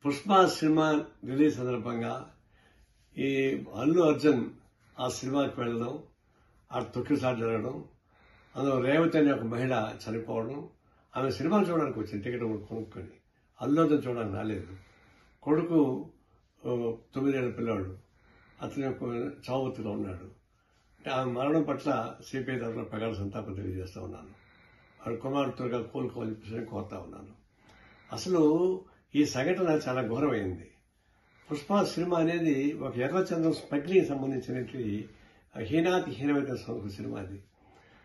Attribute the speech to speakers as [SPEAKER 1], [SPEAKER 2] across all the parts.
[SPEAKER 1] Pushpa cinema release సందర్భంగా ఈ అల్లు అర్జున్ ఆ సినిమాకి వెళ్ళడం, ఆ తొక్కిసారి జరగడం, అందులో రేవతి అనే ఒక మహిళ చనిపోవడం, ఆమె సినిమాలు చూడడానికి వచ్చింది టికెట్ కొనుక్కొని. అల్లు అర్జున్ చూడడానికి రాలేదు. కొడుకు 9 ఏళ్ల పిల్లవాడు, అతని యొక్క చావుతులో ఉన్నాడు. ఆమె మరణం పట్ల సిపిఐ తరఫున ప్రగాఢ సంతాపం తెలియజేస్తా ఉన్నాను. వాడి కుమారుడుగా కోలుకోవాలని చెప్పి కోరుతా ఉన్నాను. అసలు ఈ సంఘటన చాలా ఘోరమైంది. పుష్ప సినిమా అనేది ఒక ఎర్రచంద్రం స్మగ్లింగ్ సంబంధించినటువంటి హీనమైన సినిమా.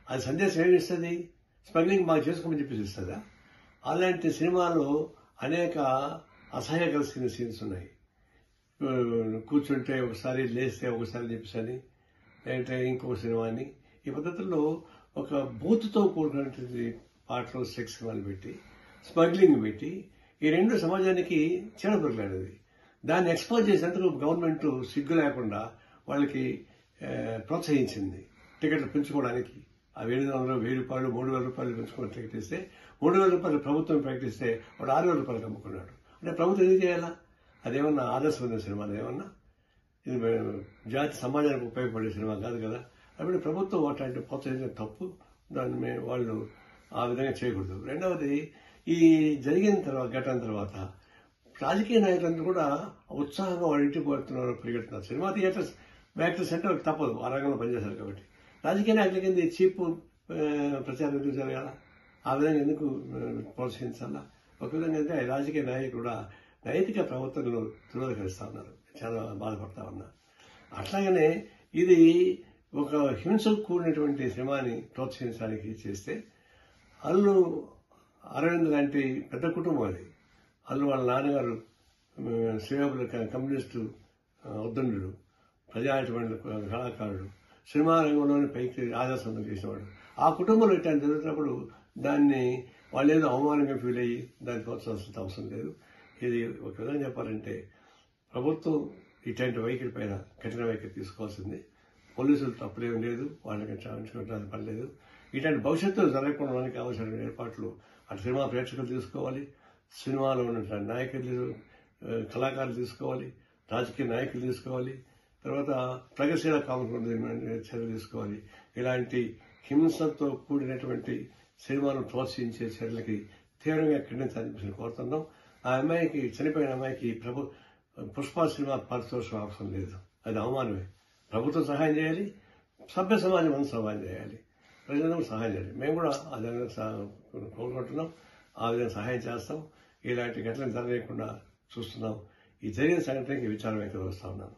[SPEAKER 1] అది సందేశం ఏమి ఇస్తుంది? స్మగ్లింగ్ బాగా చేసుకోమని చెప్పేసి ఇస్తుందా? అలాంటి సినిమాలో అనేక అసహ్యకర సీన్స్ ఉన్నాయి. కూర్చుంటే ఒకసారి, లేస్తే ఒకసారి చెప్పేసి లేదంటే ఇంకొక సినిమాని, ఈ పద్ధతుల్లో ఒక బూత్తో కూడుకున్నటువంటి పాటలు, సెక్స్ సినిమాలు పెట్టి, స్మగ్లింగ్ పెట్టి, ఈ రెండు సమాజానికి చీడపురుగులాడేది. దాన్ని ఎక్స్పోజ్ చేసేందుకు గవర్నమెంట్ సిగ్గు లేకుండా వాళ్ళకి ప్రోత్సహించింది టికెట్లు పెంచుకోవడానికి. ఆ 700, 1000 రూపాయలు, 3000 రూపాయలు పెంచుకోవడం టికెట్ ఇస్తే, 3000 రూపాయలు ప్రభుత్వం ప్రకటిస్తే వాడు 6000 రూపాయలకు అమ్ముకున్నాడు. అంటే ప్రభుత్వం ఎందుకు చేయాలా? అదేమన్నా ఆదర్శమైన సినిమా? ఏమన్నా ఇది జాతి సమాజానికి ఉపయోగపడే సినిమా కాదు కదా. కాబట్టి ప్రభుత్వం వాటి ప్రోత్సహించిన తప్పు. దాన్ని వాళ్ళు ఆ విధంగా చేయకూడదు. రెండవది, ఈ జరిగిన తర్వాత ఘటన తర్వాత రాజకీయ నాయకులందరూ కూడా ఉత్సాహంగా వాళ్ళ ఇంటికి పోతున్నారు, పరిగెడుతున్నారు. సినిమా థియేటర్స్, యాక్టర్స్ అంటే వాళ్ళకి తప్పదు, ఆ రంగంలో పనిచేశారు కాబట్టి. రాజకీయ నాయకుల కింద చీప్ ప్రచారం ఎందుకు జరగాల? ఆ విధంగా ఎందుకు ప్రోత్సహించాలా? ఒక విధంగా అయితే రాజకీయ నాయకులు కూడా నైతిక ప్రవర్తనలు తిరోధకరిస్తా ఉన్నారు. చాలా బాధపడతా ఉన్నా. అట్లాగనే ఇది ఒక హింసకు కూడినటువంటి సినిమాని ప్రోత్సహించడానికి చేస్తే, అల్లు అరవింద్ లాంటి పెద్ద కుటుంబం అది. అల్లు వాళ్ళ నాన్నగారు శ్రీకాకుళ కమ్యూనిస్టు ఉద్దండుడు, ప్రజాటువంటి కళాకారుడు, సినిమా రంగంలోని పైకి ఆదర్శంగా చేసేవాడు. ఆ కుటుంబంలో ఇట్లాంటి జరుగుతున్నప్పుడు దాన్ని వాళ్ళు ఏదో అవమానంగా ఫీల్ అయ్యి దాన్ని ప్రోత్సహించాల్సిన అవసరం లేదు. ఇది ఒక విధంగా చెప్పాలంటే ప్రభుత్వం ఇట్లాంటి వైఖరి పైన కఠిన వైఖరి తీసుకోవాల్సింది. పోలీసులు తప్పులేం లేదు, వాళ్ళకి క్షమించుకోవడానికి పని లేదు. ఇట్లాంటి భవిష్యత్తులో జరగకుండా కావాల్సిన ఏర్పాట్లు అటు సినిమా ప్రేక్షకులు తీసుకోవాలి, సినిమాలో ఉన్న నాయకులు, కళాకారులు తీసుకోవాలి, రాజకీయ నాయకులు తీసుకోవాలి, తర్వాత ప్రగతిశీల కామకులు చర్యలు తీసుకోవాలి. ఇలాంటి హింసతో కూడినటువంటి సినిమాను ప్రోత్సహించే చర్యలకి తీవ్రంగా ఖండించాలని కోరుతున్నాం. ఆ అమ్మాయికి, చనిపోయిన అమ్మాయికి పుష్ప సినిమా పారితోషికం అవసరం లేదు. అది అవమానమే. ప్రభుత్వం సహాయం చేయాలి, సభ్య సమాజం అంతా సహాయం చేయాలి, ప్రజలందరూ సహాయం చేయాలి. మేము కూడా అదే కోరుకుంటున్నాం, ఆ విధంగా సహాయం చేస్తాం. ఇలాంటి ఘటనలు జరగకుండా చూస్తున్నాం. ఈ జరిగిన సంఘటనకి విచారం అయితే వస్తా ఉన్నాను.